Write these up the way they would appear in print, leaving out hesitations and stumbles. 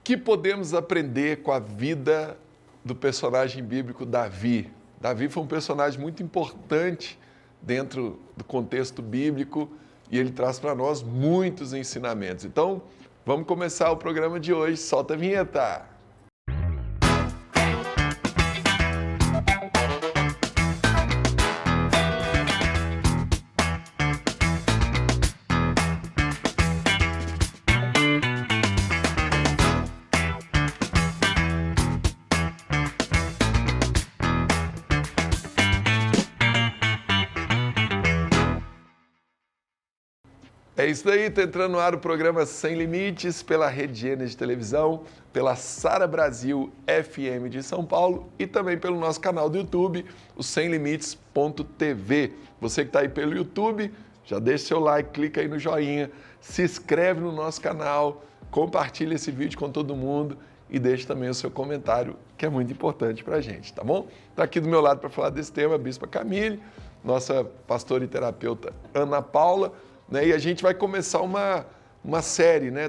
que podemos aprender com a vida do personagem bíblico Davi? Davi foi um personagem muito importante dentro do contexto bíblico e ele traz para nós muitos ensinamentos. Então, vamos começar o programa de hoje. Solta a vinheta! É isso aí, está entrando no ar o programa Sem Limites pela Rede Gênesis de Televisão, pela Sara Brasil FM de São Paulo e também pelo nosso canal do YouTube, o semlimites.tv. Você que está aí pelo YouTube, já deixa seu like, clica aí no joinha, se inscreve no nosso canal, compartilha esse vídeo com todo mundo e deixe também o seu comentário, que é muito importante para a gente, tá bom? Está aqui do meu lado para falar desse tema a Bispa Camille, nossa pastora e terapeuta Ana Paula, né? E a gente vai começar uma série, né?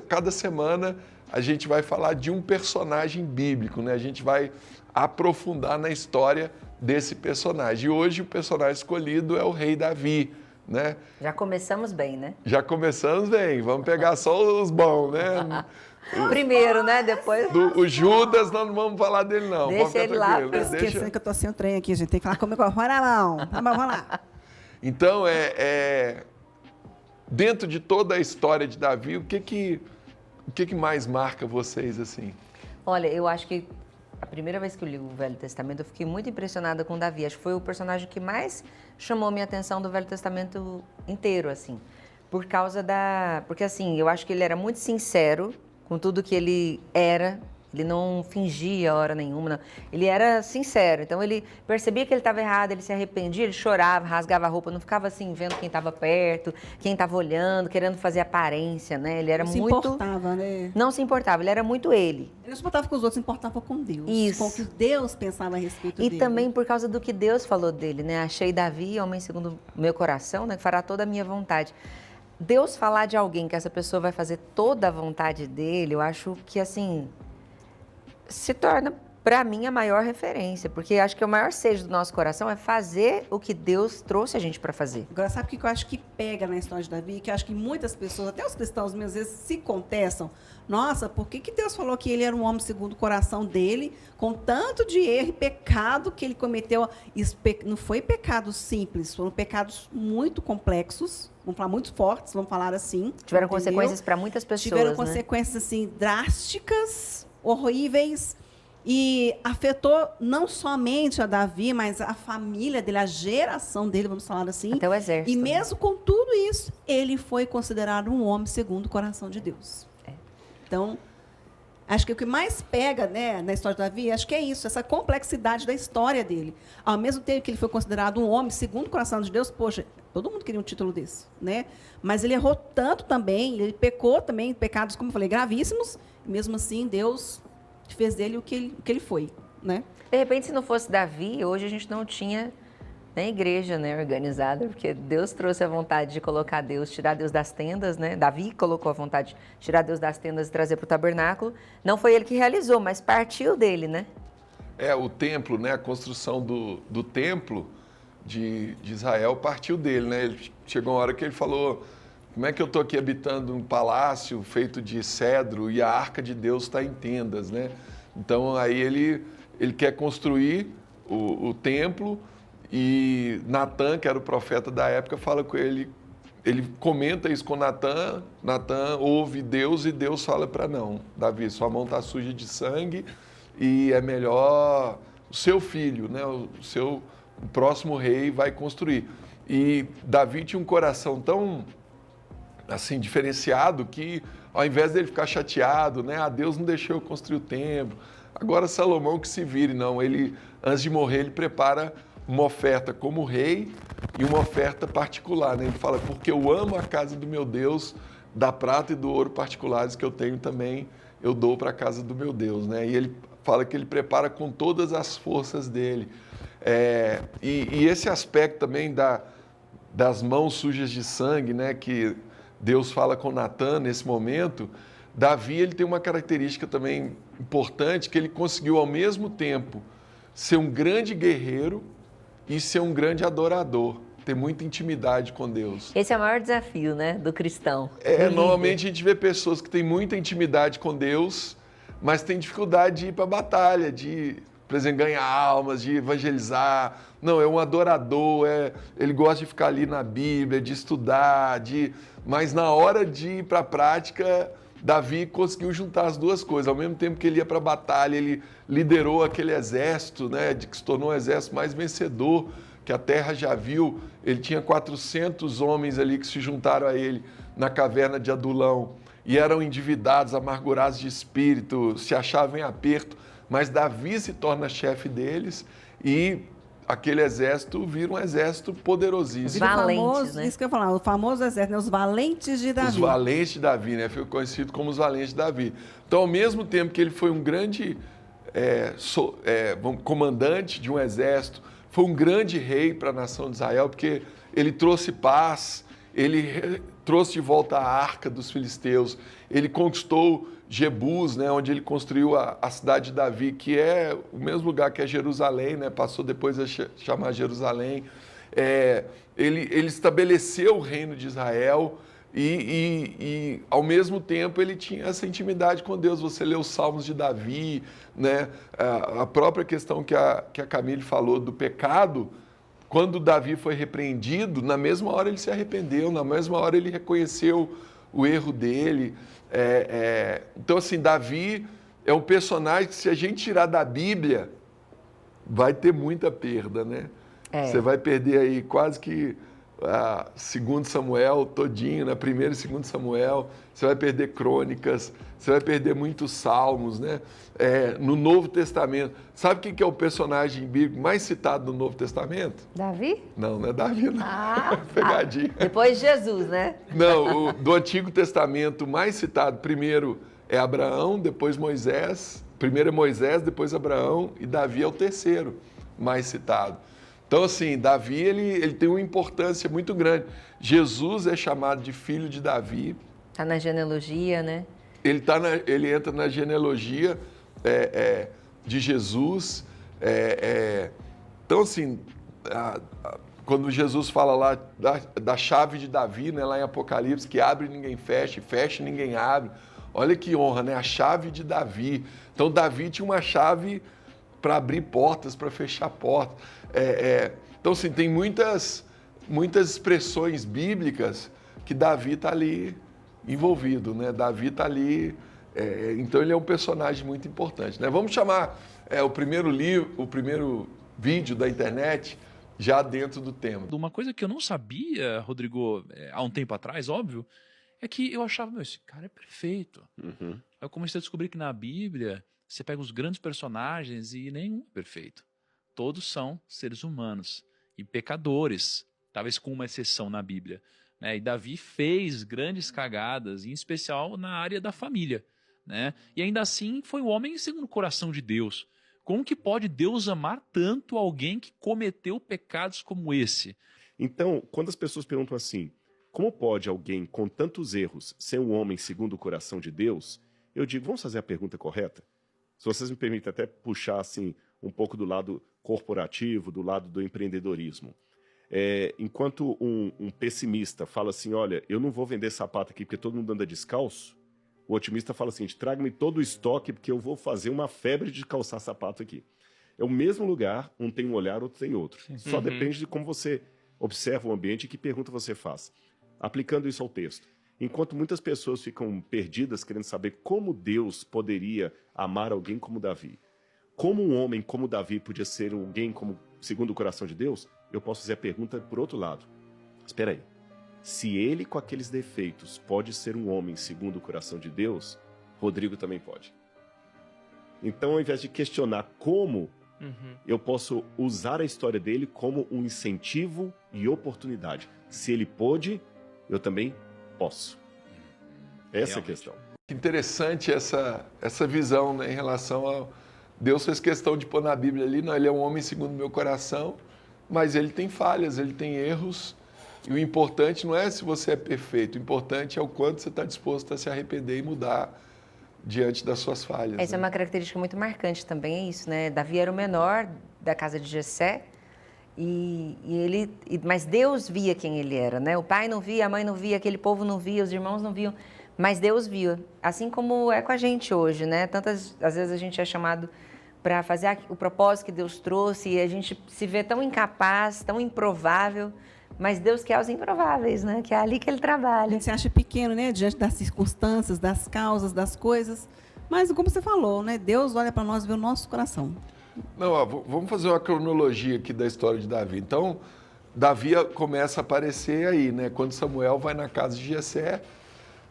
Cada semana a gente vai falar de um personagem bíblico, né? A gente vai aprofundar na história desse personagem. E hoje o personagem escolhido é o rei Davi, né? Já começamos bem, né? Já começamos bem, vamos pegar só os bons, né? Primeiro, né? Depois... O Judas, nós não vamos falar dele não. Deixa ele lá. Esquecendo que eu tô sem o trem aqui, gente. Tem que falar comigo agora, não. Tá bom, vamos lá. Então, dentro de toda a história de Davi, o que mais marca vocês assim? Olha, eu acho que a primeira vez que eu li o Velho Testamento, eu fiquei muito impressionada com Davi. Acho que foi o personagem que mais chamou minha atenção do Velho Testamento inteiro, assim. Porque, assim, eu acho que ele era muito sincero com tudo que ele era. Ele não fingia hora nenhuma, não. Ele era sincero. Então, ele percebia que ele estava errado, ele se arrependia, ele chorava, rasgava a roupa, não ficava assim, vendo quem estava perto, quem estava olhando, querendo fazer aparência, né? Ele era não muito... se importava, né? Não se importava, ele era muito ele. Ele não se importava com os outros, se importava com Deus. Isso. Com o que Deus pensava a respeito E dele. também por causa do que Deus falou dele, né? Achei Davi, homem segundo o meu coração, né? Que fará toda a minha vontade. Deus falar de alguém que essa pessoa vai fazer toda a vontade dele, eu acho que, assim... se torna, para mim, a maior referência, porque acho que o maior seja do nosso coração é fazer o que Deus trouxe a gente para fazer. Agora, sabe o que eu acho que pega na história de Davi? Que eu acho que muitas pessoas, até os cristãos, às vezes, se contestam. Nossa, por que Deus falou que ele era um homem segundo o coração dele, com tanto de erro e pecado que ele cometeu? Isso não foi pecado simples, foram pecados muito complexos, vamos falar muito fortes, vamos falar assim. Tiveram entendeu? consequências para muitas pessoas, Tiveram né? consequências, assim, drásticas, horríveis, e afetou não somente a Davi, mas a família dele, a geração dele, vamos falar assim. Até o exército. E mesmo com tudo isso, ele foi considerado um homem segundo o coração de Deus. Então, acho que o que mais pega, né, na história de Davi, acho que é isso, essa complexidade da história dele. Ao mesmo tempo que ele foi considerado um homem segundo o coração de Deus, poxa, todo mundo queria um título desse, né? Mas ele errou tanto também, ele pecou também, pecados, como eu falei, gravíssimos, e mesmo assim Deus fez dele o que ele foi, né? De repente, se não fosse Davi, hoje a gente não tinha nem igreja, né, organizada, porque Deus trouxe a vontade de colocar Deus, tirar Deus das tendas, né? Davi colocou a vontade de tirar Deus das tendas e trazer para o tabernáculo. Não foi ele que realizou, mas partiu dele, né? O templo, né? A construção do templo de Israel partiu dele, né? Chegou uma hora que ele falou: como é que eu estou aqui habitando um palácio feito de cedro e a arca de Deus está em tendas, né? Então, aí ele quer construir o templo e Natã, que era o profeta da época, fala com ele, ele comenta isso com Natã, Natã ouve Deus e Deus fala para não, Davi, sua mão está suja de sangue e é melhor o seu filho, né? O próximo rei vai construir. E Davi tinha um coração tão assim, diferenciado, que ao invés dele ficar chateado, né? Deus não deixou eu construir o templo, agora Salomão que se vire. Não, ele, antes de morrer, ele prepara uma oferta como rei e uma oferta particular, né? Ele fala, porque eu amo a casa do meu Deus, da prata e do ouro particulares que eu tenho também, eu dou para a casa do meu Deus, né? E ele fala que ele prepara com todas as forças dele. E esse aspecto também das mãos sujas de sangue, né? Que Deus fala com Natã nesse momento, Davi, ele tem uma característica também importante, que ele conseguiu ao mesmo tempo ser um grande guerreiro e ser um grande adorador, ter muita intimidade com Deus. Esse é o maior desafio, né, do cristão. Normalmente a gente vê pessoas que têm muita intimidade com Deus, mas têm dificuldade de ir para a batalha, de, por exemplo, ganhar almas, de evangelizar. Não, é um adorador, ele gosta de ficar ali na Bíblia, de estudar, mas na hora de ir para a prática, Davi conseguiu juntar as duas coisas. Ao mesmo tempo que ele ia para a batalha, ele liderou aquele exército, né, que se tornou o exército mais vencedor que a terra já viu. Ele tinha 400 homens ali que se juntaram a ele na caverna de Adulão e eram endividados, amargurados de espírito, se achavam em aperto, mas Davi se torna chefe deles e aquele exército vira um exército poderosíssimo. Valentes, né? Isso que eu ia falar, o famoso exército, né? Os valentes de Davi. Os valentes de Davi, né? Foi conhecido como os valentes de Davi. Então, ao mesmo tempo que ele foi um grande comandante de um exército, foi um grande rei para a nação de Israel, porque ele trouxe paz, ele trouxe de volta a arca dos filisteus, ele conquistou Jebus, né, onde ele construiu a cidade de Davi, que é o mesmo lugar que é Jerusalém, né, passou depois a chamar Jerusalém. Ele estabeleceu o reino de Israel e, ao mesmo tempo, ele tinha essa intimidade com Deus. Você lê os Salmos de Davi, né, a própria questão que a Camille falou do pecado. Quando Davi foi repreendido, na mesma hora ele se arrependeu, na mesma hora ele reconheceu o erro dele. Então, assim, Davi é um personagem que, se a gente tirar da Bíblia, vai ter muita perda, né? Você vai perder aí quase que 2 Samuel todinho, né? 1º e 2 Samuel, você vai perder Crônicas, você vai perder muitos Salmos, né? No Novo Testamento. Sabe quem que é o personagem bíblico mais citado no Novo Testamento? Davi? Não é Davi, não. Pegadinha. Depois Jesus, né? Não, do Antigo Testamento mais citado, primeiro é Abraão, depois Moisés. Primeiro é Moisés, depois Abraão, e Davi é o terceiro mais citado. Então, assim, Davi, ele tem uma importância muito grande. Jesus é chamado de filho de Davi. Está na genealogia, né? Ele entra na genealogia de Jesus. Então, assim, quando Jesus fala lá da chave de Davi, né, lá em Apocalipse, que abre e ninguém fecha, e fecha e ninguém abre. Olha que honra, né? A chave de Davi. Então, Davi tinha uma chave para abrir portas, para fechar portas. Então, assim, tem muitas expressões bíblicas que Davi está ali envolvido, né? Davi está ali, então ele é um personagem muito importante, né? Vamos chamar o primeiro vídeo da internet já dentro do tema. Uma coisa que eu não sabia, Rodrigo, há um tempo atrás, óbvio, é que eu achava, esse cara é perfeito. Aí eu comecei a descobrir que na Bíblia você pega os grandes personagens e nenhum é perfeito. Todos são seres humanos e pecadores, talvez com uma exceção na Bíblia, né? E Davi fez grandes cagadas, em especial na área da família, né? E ainda assim foi um homem segundo o coração de Deus. Como que pode Deus amar tanto alguém que cometeu pecados como esse? Então, quando as pessoas perguntam assim, como pode alguém com tantos erros ser um homem segundo o coração de Deus? Eu digo, vamos fazer a pergunta correta? Se vocês me permitem até puxar assim, um pouco do lado corporativo, do lado do empreendedorismo. Enquanto um pessimista fala assim, olha, eu não vou vender sapato aqui porque todo mundo anda descalço, o otimista fala assim, traga-me todo o estoque porque eu vou fazer uma febre de calçar sapato aqui. É o mesmo lugar, um tem um olhar, outro tem outro. Só depende de como você observa o ambiente e que pergunta você faz. Aplicando isso ao texto. Enquanto muitas pessoas ficam perdidas querendo saber como Deus poderia amar alguém como Davi, como um homem como Davi podia ser alguém como segundo o coração de Deus, eu posso fazer a pergunta por outro lado. Espera aí. Se ele com aqueles defeitos pode ser um homem segundo o coração de Deus, Rodrigo também pode. Então, ao invés de questionar como, eu posso usar a história dele como um incentivo e oportunidade. Se ele pôde, eu também posso. Essa é a questão. Interessante essa visão, né, em relação ao... Deus fez questão de pôr na Bíblia ali, não, ele é um homem segundo o meu coração, mas ele tem falhas, ele tem erros, E o importante não é se você é perfeito, o importante é o quanto você está disposto a se arrepender e mudar diante das suas falhas. Essa é né? uma característica muito marcante também, é isso, né? Davi era o menor da casa de Jessé, mas Deus via quem ele era, né? O pai não via, a mãe não via, aquele povo não via, os irmãos não viam, mas Deus via. Assim como é com a gente hoje, né? Às vezes a gente é chamado para fazer o propósito que Deus trouxe e a gente se vê tão incapaz, tão improvável, mas Deus quer os improváveis, né? Que é ali que Ele A trabalha. gente se acha pequeno, né? Diante das circunstâncias, das causas, das coisas. Mas, como você falou, né? Deus olha para nós e vê o nosso coração. Não, ó, vamos fazer uma cronologia aqui da história de Davi. Então, Davi começa a aparecer aí, né? Quando Samuel vai na casa de Jessé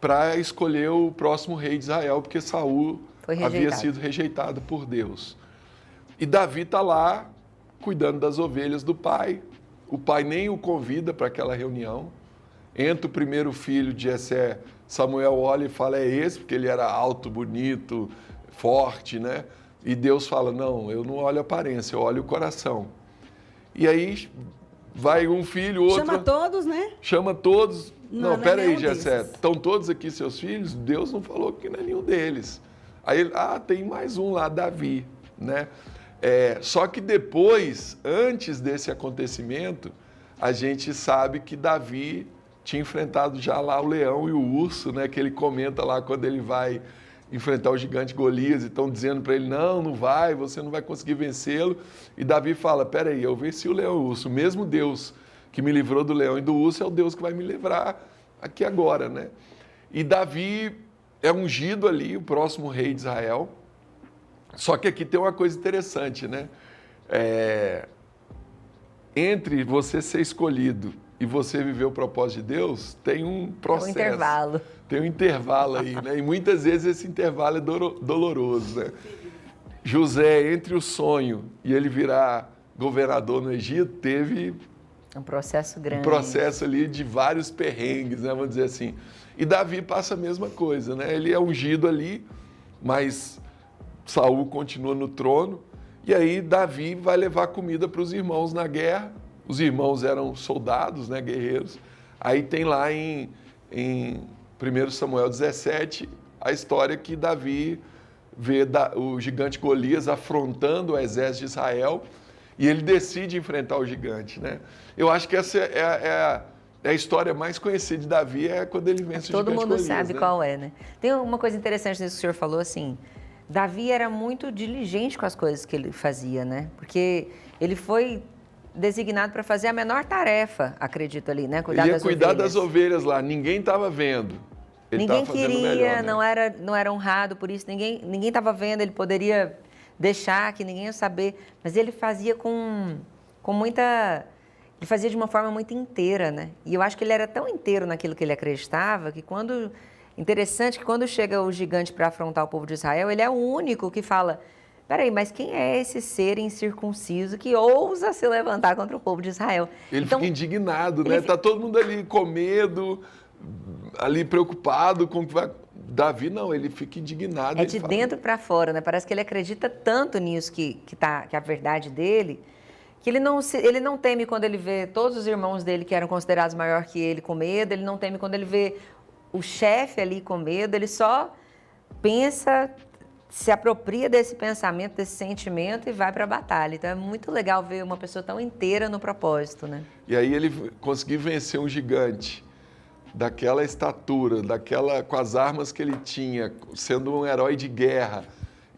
para escolher o próximo rei de Israel, porque Saul havia sido rejeitado por Deus. E Davi está lá cuidando das ovelhas do pai. O pai nem o convida para aquela reunião. Entra o primeiro filho de Jessé, Samuel olha e fala, é esse, porque ele era alto, bonito, forte, né? E Deus fala, não, eu não olho a aparência, eu olho o coração. E aí vai um filho, outro... Chama todos, né? Chama todos. Não, é peraí, nenhum Jessé, desses. estão todos aqui seus filhos? Deus não falou que não é nenhum deles. Aí ele, tem mais um lá, Davi, né? Só que depois, antes desse acontecimento, a gente sabe que Davi tinha enfrentado já lá o leão e o urso, né? Que ele comenta lá quando ele vai enfrentar o gigante Golias e estão dizendo para ele, não vai, você não vai conseguir vencê-lo. E Davi fala, peraí, eu venci o leão e o urso, o mesmo Deus que me livrou do leão e do urso é o Deus que vai me livrar aqui agora, né? E Davi é ungido ali, o próximo rei de Israel. Só que aqui tem uma coisa interessante, né? Entre você ser escolhido e você viver o propósito de Deus, tem um processo. É um intervalo. Tem um intervalo aí, né? E muitas vezes esse intervalo é doloroso, né? José, entre o sonho e ele virar governador no Egito, teve Um processo grande. um processo ali de vários perrengues, né? Vamos dizer assim. E Davi passa a mesma coisa, né? Ele é ungido ali, mas Saul continua no trono. E aí Davi vai levar comida para os irmãos na guerra. Os irmãos eram soldados, né? Guerreiros. Aí tem lá em 1 Samuel 17 a história que Davi vê o gigante Golias afrontando o exército de Israel e ele decide enfrentar o gigante, né? Eu acho que essa é a história mais conhecida de Davi, é quando ele vence o gigante Golias. Todo mundo sabe né? qual é, né? Tem uma coisa interessante nisso que o senhor falou, assim, Davi era muito diligente com as coisas que ele fazia, né? Porque ele foi designado para fazer a menor tarefa, acredito ali, né? Ele ia cuidar das ovelhas lá, ninguém estava vendo. Ele ninguém tava fazendo queria, melhor, né? não era honrado por isso, ninguém estava vendo, ele poderia deixar que ninguém ia saber, mas ele fazia com muita... Ele fazia de uma forma muito inteira, né? E eu acho que ele era tão inteiro naquilo que ele acreditava que Interessante que quando chega o gigante para afrontar o povo de Israel, ele é o único que fala, peraí, mas quem é esse ser incircunciso que ousa se levantar contra o povo de Israel? Ele Então, fica indignado, né? Tá todo mundo ali com medo, ali preocupado com o que vai... Davi não, ele fica indignado. É de dentro para fora, né? Parece que ele acredita tanto nisso que é a verdade dele, que ele não teme quando ele vê todos os irmãos dele que eram considerados maior que ele com medo, ele não teme quando ele vê o chefe ali com medo, ele só pensa, se apropria desse pensamento, desse sentimento e vai para a batalha. Então é muito legal ver uma pessoa tão inteira no propósito, né? E aí ele conseguiu vencer um gigante daquela estatura, com as armas que ele tinha, sendo um herói de guerra.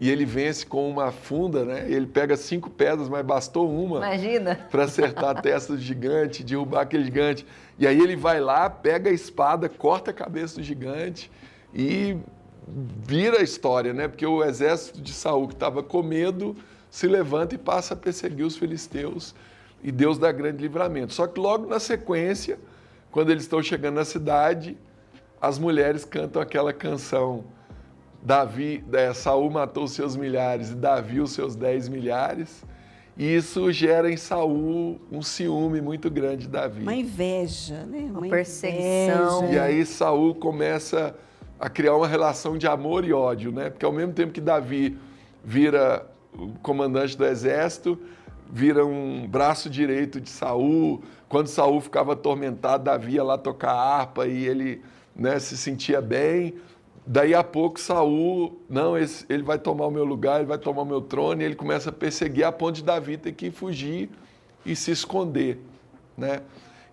E ele vence com uma funda, né? Ele pega 5 pedras, mas bastou uma. Imagina. Para acertar a testa do gigante, derrubar aquele gigante. E aí ele vai lá, pega a espada, corta a cabeça do gigante e vira a história, né? Porque o exército de Saul, que estava com medo, se levanta e passa a perseguir os filisteus. E Deus dá grande livramento. Só que logo na sequência, quando eles estão chegando na cidade, as mulheres cantam aquela canção. Saul matou os seus milhares e Davi os seus 10 milhares. E isso gera em Saul um ciúme muito grande de Davi. Uma inveja, né? Uma perseguição. E aí Saul começa a criar uma relação de amor e ódio, né? Porque ao mesmo tempo que Davi vira o comandante do exército, vira um braço direito de Saul. Quando Saul ficava atormentado, Davi ia lá tocar harpa e ele, né, se sentia bem. Daí a pouco Saul, não, ele vai tomar o meu lugar, ele vai tomar o meu trono, e ele começa a perseguir a ponto de Davi ter que fugir e se esconder, né?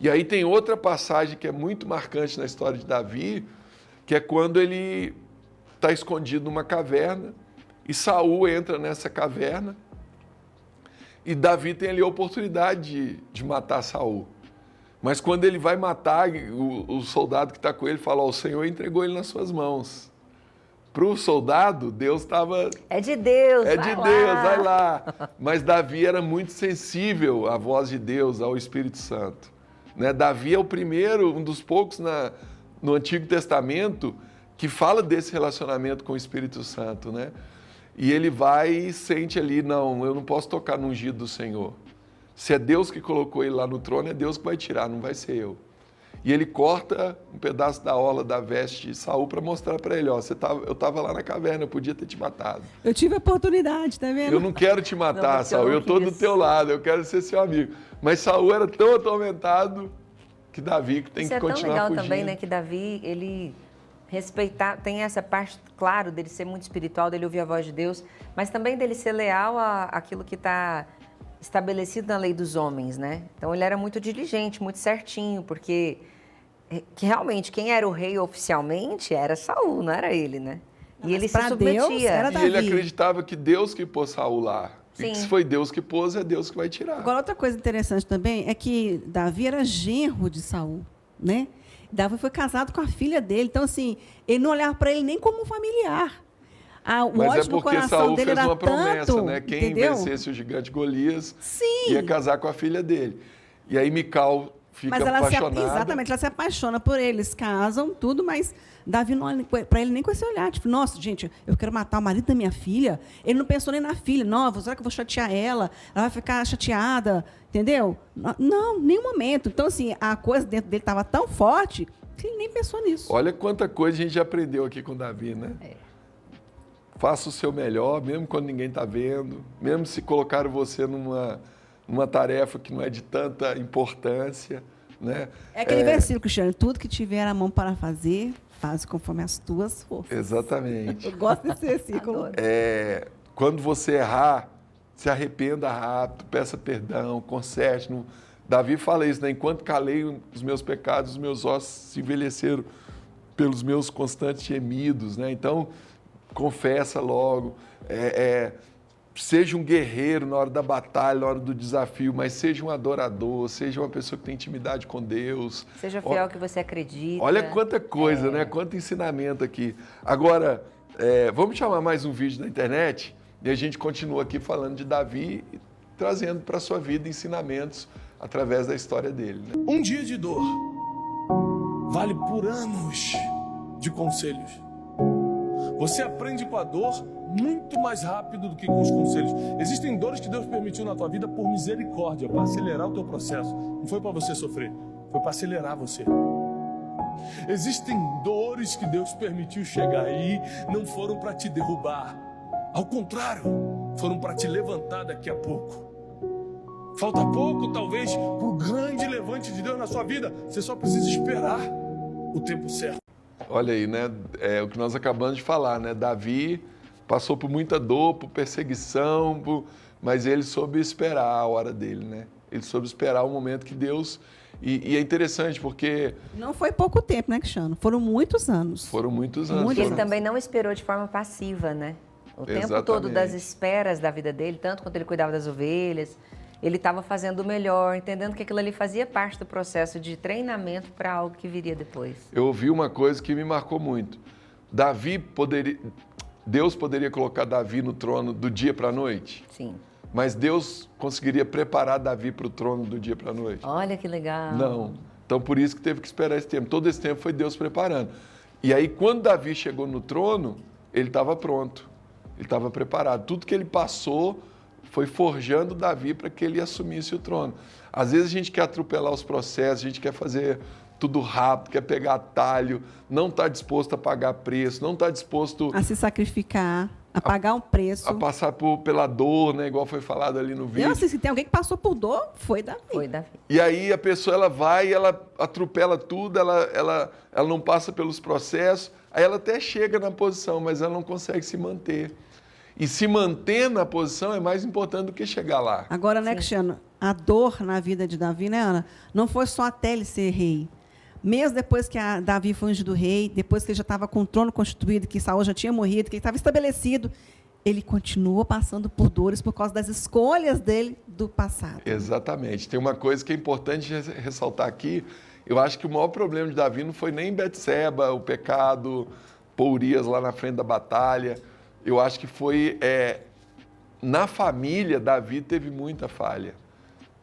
E aí tem outra passagem que é muito marcante na história de Davi, que é quando ele está escondido numa caverna e Saul entra nessa caverna e Davi tem ali a oportunidade de matar Saul. Mas quando ele vai matar, o soldado que está com ele fala, o Senhor entregou ele nas suas mãos. Para o soldado, Deus estava... É de Deus, É vai de lá. Deus, vai lá. Mas Davi era muito sensível à voz de Deus, ao Espírito Santo. Né? Davi é o primeiro, um dos poucos no Antigo Testamento que fala desse relacionamento com o Espírito Santo, né? E ele vai e sente ali, não, eu não posso tocar no ungido do Senhor. Se é Deus que colocou ele lá no trono, é Deus que vai tirar, não vai ser eu. E ele corta um pedaço da orla da veste de Saul para mostrar para ele, ó, eu estava lá na caverna, eu podia ter te matado. Eu tive a oportunidade, tá vendo? Eu não quero te matar, Não, Saul, eu estou do teu lado, eu quero ser seu amigo. Mas Saul era tão atormentado que Davi tem Isso que continuar é tão legal fugindo. também, né, que Davi, ele tem essa parte, claro, dele ser muito espiritual, dele ouvir a voz de Deus, mas também dele ser leal àquilo que está estabelecido na lei dos homens, né? Então ele era muito diligente, muito certinho, porque que realmente quem era o rei oficialmente era Saul, não era ele, né? E ele se pra Deus, submetia. era E ele Davi. acreditava que Deus que pôs Saul lá. E que Sim. se foi Deus que pôs, é Deus que vai tirar. Agora, outra coisa interessante também é que Davi era genro de Saul, né? Davi foi casado com a filha dele. Então, assim, ele não olhava para ele nem como um familiar. O Mas ódio é no porque coração Saul dele fez era uma promessa, tanto, né? Quem entendeu? vencesse o gigante Golias Sim. ia casar com a filha dele. E aí Mical fica Mas apaixonada. exatamente, ela se apaixona por ele, eles casam, tudo, mas Davi não olha para ele nem com esse olhar. Tipo, nossa, gente, eu quero matar o marido da minha filha. Ele não pensou nem na filha. Não, será que eu vou chatear ela? Ela vai ficar chateada, entendeu? Não, nenhum momento. Então, assim, a coisa dentro dele estava tão forte que ele nem pensou nisso. Olha quanta coisa a gente já aprendeu aqui com Davi, né? Faça o seu melhor, mesmo quando ninguém está vendo. Mesmo se colocaram você numa tarefa que não é de tanta importância, né? É aquele versículo, Cristiano, tudo que tiver a mão para fazer, faz conforme as tuas forças. Exatamente. Eu gosto desse versículo. Quando você errar, se arrependa rápido, peça perdão, conserte. Davi fala isso, né? Enquanto calei os meus pecados, os meus ossos se envelheceram pelos meus constantes gemidos, né? Então, confessa logo. Seja um guerreiro na hora da batalha, na hora do desafio, mas seja um adorador, seja uma pessoa que tem intimidade com Deus. Seja fiel ao que você acredita. Olha quanta coisa, né? Quanto ensinamento aqui. Agora, vamos chamar mais um vídeo na internet e a gente continua aqui falando de Davi e trazendo para a sua vida ensinamentos através da história dele. Né? Um dia de dor vale por anos de conselhos. Você aprende com a dor muito mais rápido do que com os conselhos. Existem dores que Deus permitiu na tua vida por misericórdia, para acelerar o teu processo. Não foi para você sofrer, foi para acelerar você. Existem dores que Deus permitiu chegar aí, não foram para te derrubar. Ao contrário, foram para te levantar daqui a pouco. Falta pouco, talvez, para o grande levante de Deus na sua vida. Você só precisa esperar o tempo certo. Olha aí, né? É o que nós acabamos de falar, né? Davi passou por muita dor, por perseguição, mas ele soube esperar a hora dele, né? Ele soube esperar o momento que Deus... E é interessante porque... Não foi pouco tempo, né, Cristiano? Foram muitos anos. Foram muitos anos. Porque ele foram... também não esperou de forma passiva, né? O tempo Exatamente. todo das esperas da vida dele, tanto quanto ele cuidava das ovelhas, ele estava fazendo o melhor, entendendo que aquilo ali fazia parte do processo de treinamento para algo que viria depois. Eu ouvi uma coisa que me marcou muito. Deus poderia colocar Davi no trono do dia para a noite, Sim. mas Deus conseguiria preparar Davi para o trono do dia para a noite? Olha que legal. Não. Então, por isso que teve que esperar esse tempo. Todo esse tempo foi Deus preparando. E aí, quando Davi chegou no trono, ele estava pronto. Ele estava preparado. Tudo que ele passou foi forjando Davi para que ele assumisse o trono. Às vezes a gente quer atropelar os processos, a gente quer fazer tudo rápido, quer pegar atalho, não está disposto a pagar preço, não está disposto A se sacrificar. A pagar um preço. a passar pela dor, né? Igual foi falado ali no vídeo. Eu sei, se tem alguém que passou por dor, foi Davi. Foi Davi. E aí a pessoa, ela vai, ela atropela tudo, ela não passa pelos processos, aí ela até chega na posição, mas ela não consegue se manter. E se manter na posição é mais importante do que chegar lá. Agora, né, Cristiano, a dor na vida de Davi, né, Ana? Não foi só até ele ser rei. Mesmo depois que Davi foi ungido rei, depois que ele já estava com o trono constituído, que Saul já tinha morrido, que ele estava estabelecido, ele continuou passando por dores por causa das escolhas dele do passado. Exatamente. Tem uma coisa que é importante ressaltar aqui. Eu acho que o maior problema de Davi não foi nem Betseba, o pecado, pôr Urias lá na frente da batalha. Eu acho que foi... na família, Davi teve muita falha.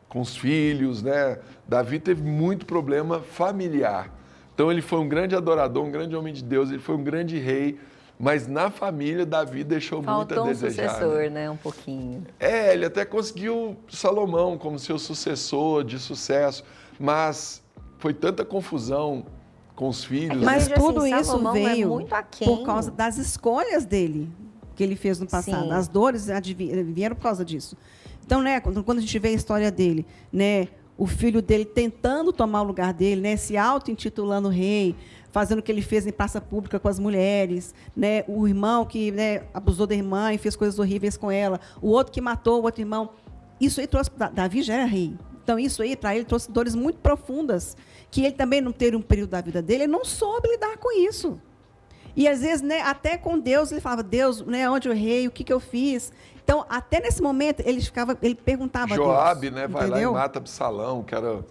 Com os filhos, né? Davi teve muito problema familiar. Então ele foi um grande adorador, um grande homem de Deus, ele foi um grande rei, mas na família Davi deixou muito a Faltou um desejar. sucessor, né? Um pouquinho. Ele até conseguiu Salomão como seu sucessor de sucesso, mas foi tanta confusão com os filhos. Mas vejo tudo assim, isso Salomão é veio muito aquém. por causa das escolhas dele, que ele fez no passado. Sim. As dores vieram por causa disso. Então, né, quando a gente vê a história dele, né, o filho dele tentando tomar o lugar dele, né, se auto-intitulando rei, fazendo o que ele fez em praça pública com as mulheres, né, o irmão que, né, abusou da irmã e fez coisas horríveis com ela, o outro que matou o outro irmão. Isso aí trouxe... Davi já era rei. Então, isso aí, para ele, trouxe dores muito profundas, que ele também não teve um período da vida dele, ele não soube lidar com isso. E, às vezes, né, até com Deus, ele falava, Deus, né, onde eu errei, o que eu fiz? Então, até nesse momento, ele perguntava Joabe, a Deus. né, vai entendeu? lá e mata Absalão, que era...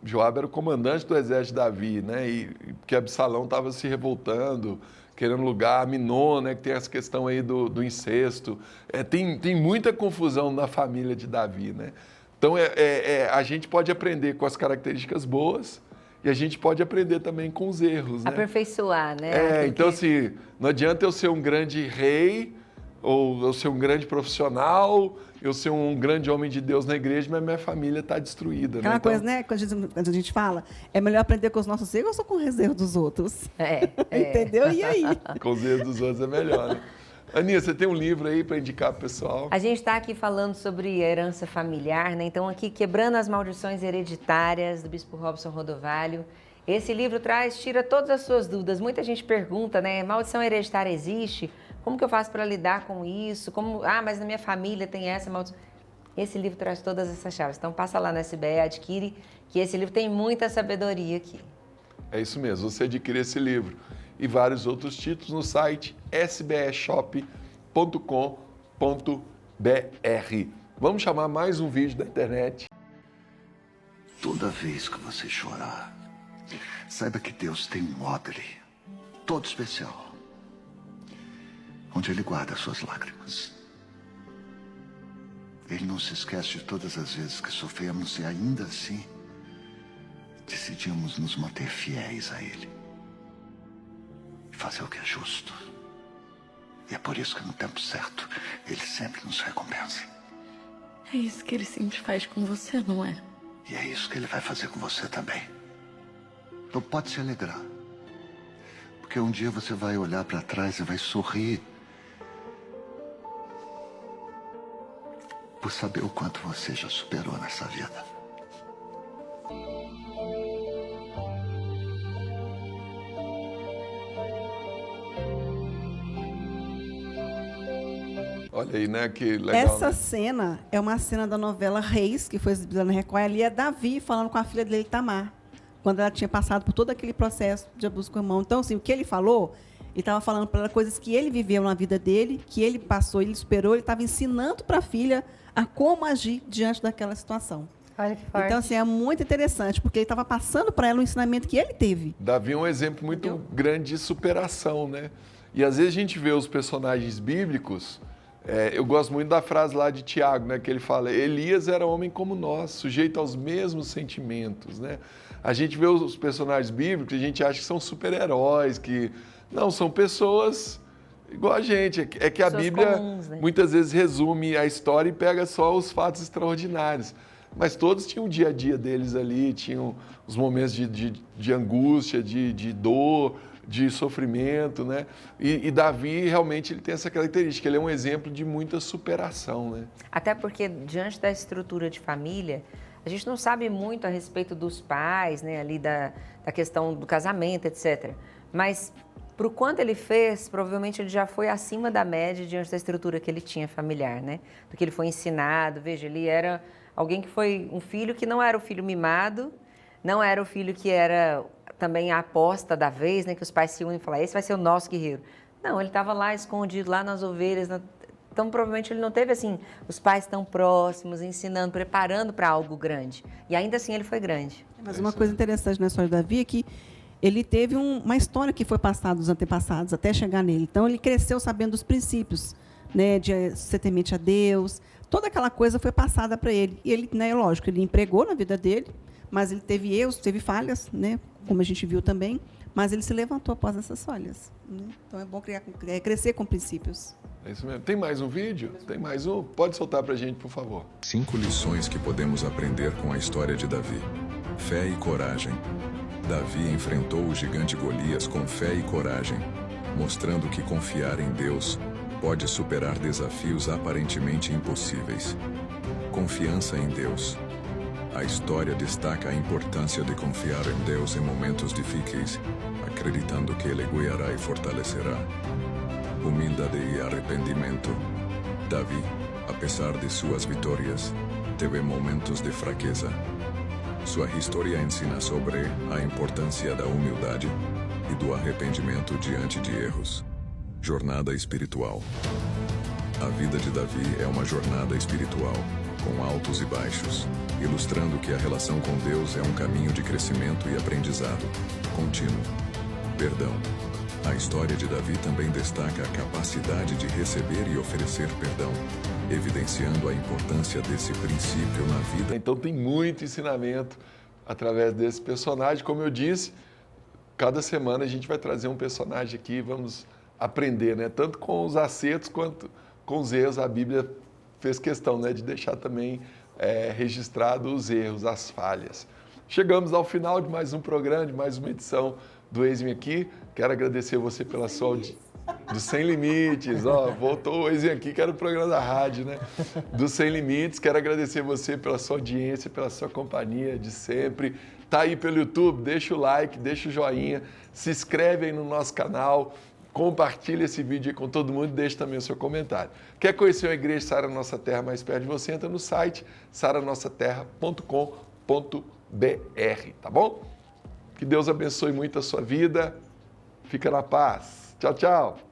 Joabe era o comandante do exército de Davi, né, e que Absalão estava se revoltando, querendo lugar, Aminon, né, que tem essa questão aí do incesto. Tem muita confusão na família de Davi, né? Então, a gente pode aprender com as características boas e a gente pode aprender também com os erros, né? Aperfeiçoar, né? Então, assim, não adianta eu ser um grande rei ou eu ser um grande profissional, eu ser um grande homem de Deus na igreja, mas minha família está destruída. Aquela né? coisa, né? Quando a gente fala, é melhor aprender com os nossos erros ou com os erros dos outros? Entendeu? E aí? Com os erros dos outros é melhor, né? Aninha, você tem um livro aí para indicar para o pessoal? A gente está aqui falando sobre herança familiar, né? Então, aqui, Quebrando as Maldições Hereditárias, do Bispo Robson Rodovalho. Esse livro tira todas as suas dúvidas. Muita gente pergunta, né? Maldição hereditária existe? Como que eu faço para lidar com isso? Mas na minha família tem essa maldição. Esse livro traz todas essas chaves. Então, passa lá na SBE, adquire, que esse livro tem muita sabedoria aqui. É isso mesmo, você adquire esse livro e vários outros títulos no site sbeshop.com.br. Vamos chamar mais um vídeo da internet. Toda vez que você chorar, saiba que Deus tem um odre todo especial, onde Ele guarda as suas lágrimas. Ele não se esquece de todas as vezes que sofremos e ainda assim decidimos nos manter fiéis a Ele e fazer o que é justo. E é por isso que no tempo certo Ele sempre nos recompensa. É isso que Ele sempre faz com você, não é? E é isso que Ele vai fazer com você também. Então pode se alegrar, porque um dia você vai olhar para trás e vai sorrir por saber o quanto você já superou nessa vida. Olha aí, né? Que legal. Essa né? cena é uma cena da novela Reis, que foi exibida na Record. Ali é Davi falando com a filha dele, Tamar, quando ela tinha passado por todo aquele processo de abuso com o irmão. Então, assim, o que ele falou, ele estava falando para ela coisas que ele viveu na vida dele, que ele passou, ele superou, ele estava ensinando para a filha a como agir diante daquela situação. Olha que forte. Então, assim, é muito interessante, porque ele estava passando para ela um ensinamento que ele teve. Davi é um exemplo muito grande de superação, né? E às vezes a gente vê os personagens bíblicos. Eu gosto muito da frase lá de Tiago, né, que ele fala: Elias era homem como nós, sujeito aos mesmos sentimentos, né? A gente vê os personagens bíblicos e a gente acha que são super-heróis, que não, são pessoas igual a gente. É que a Pessoas Bíblia comuns, né? muitas vezes resume a história e pega só os fatos extraordinários. Mas todos tinham o dia a dia deles ali, tinham os momentos de angústia, de dor, de sofrimento, né? E Davi, realmente, ele tem essa característica, ele é um exemplo de muita superação, né? Até porque, diante da estrutura de família, a gente não sabe muito a respeito dos pais, né, ali da questão do casamento, etc. Mas, para o quanto ele fez, provavelmente ele já foi acima da média diante da estrutura que ele tinha familiar, né? Do que ele foi ensinado. Veja, ele era alguém que foi um filho que não era o filho mimado, não era o filho que era também a aposta da vez, né? Que os pais se unem e falam, esse vai ser o nosso guerreiro. Não, ele estava lá escondido, lá nas ovelhas. Então, provavelmente, ele não teve, assim, os pais tão próximos, ensinando, preparando para algo grande. E ainda assim, ele foi grande. Mas uma coisa interessante na história de Davi é que ele teve uma história que foi passada dos antepassados até chegar nele. Então, ele cresceu sabendo dos princípios, né, de ser temente a Deus. Toda aquela coisa foi passada para ele. E ele, né, lógico, ele empregou na vida dele, mas ele teve erros, teve falhas, né, como a gente viu também, mas ele se levantou após essas falhas, né? Então, é bom crescer com princípios. É isso mesmo. Tem mais um vídeo? Tem mais um? Pode soltar para a gente, por favor. 5 lições que podemos aprender com a história de Davi. Fé e coragem. Davi enfrentou o gigante Golias com fé e coragem, mostrando que confiar em Deus pode superar desafios aparentemente impossíveis. Confiança em Deus. A história destaca a importância de confiar em Deus em momentos difíceis, acreditando que Ele guiará e fortalecerá. Humildade e arrependimento. Davi, apesar de suas vitórias, teve momentos de fraqueza. Sua história ensina sobre a importância da humildade e do arrependimento diante de erros. Jornada espiritual. A vida de Davi é uma jornada espiritual, com altos e baixos, ilustrando que a relação com Deus é um caminho de crescimento e aprendizado contínuo. Perdão. A história de Davi também destaca a capacidade de receber e oferecer perdão, evidenciando a importância desse princípio na vida. Então tem muito ensinamento através desse personagem. Como eu disse, cada semana a gente vai trazer um personagem aqui e vamos aprender, né? Tanto com os acertos quanto com os erros. A Bíblia fez questão, né, de deixar também registrado os erros, as falhas. Chegamos ao final de mais um programa, de mais uma edição do Eis-me Aqui. Quero agradecer você pela sua audiência. Do Sem Limites, ó, voltou o Eis-me Aqui, que era o programa da rádio, né? Do Sem Limites, quero agradecer você pela sua audiência, pela sua companhia de sempre. Tá aí pelo YouTube, deixa o like, deixa o joinha, se inscreve aí no nosso canal, compartilha esse vídeo aí com todo mundo e deixa também o seu comentário. Quer conhecer a Igreja Sara Nossa Terra mais perto de você? Entra no site saranossaterra.com.br, tá bom? Que Deus abençoe muito a sua vida. Fica na paz. Tchau, tchau.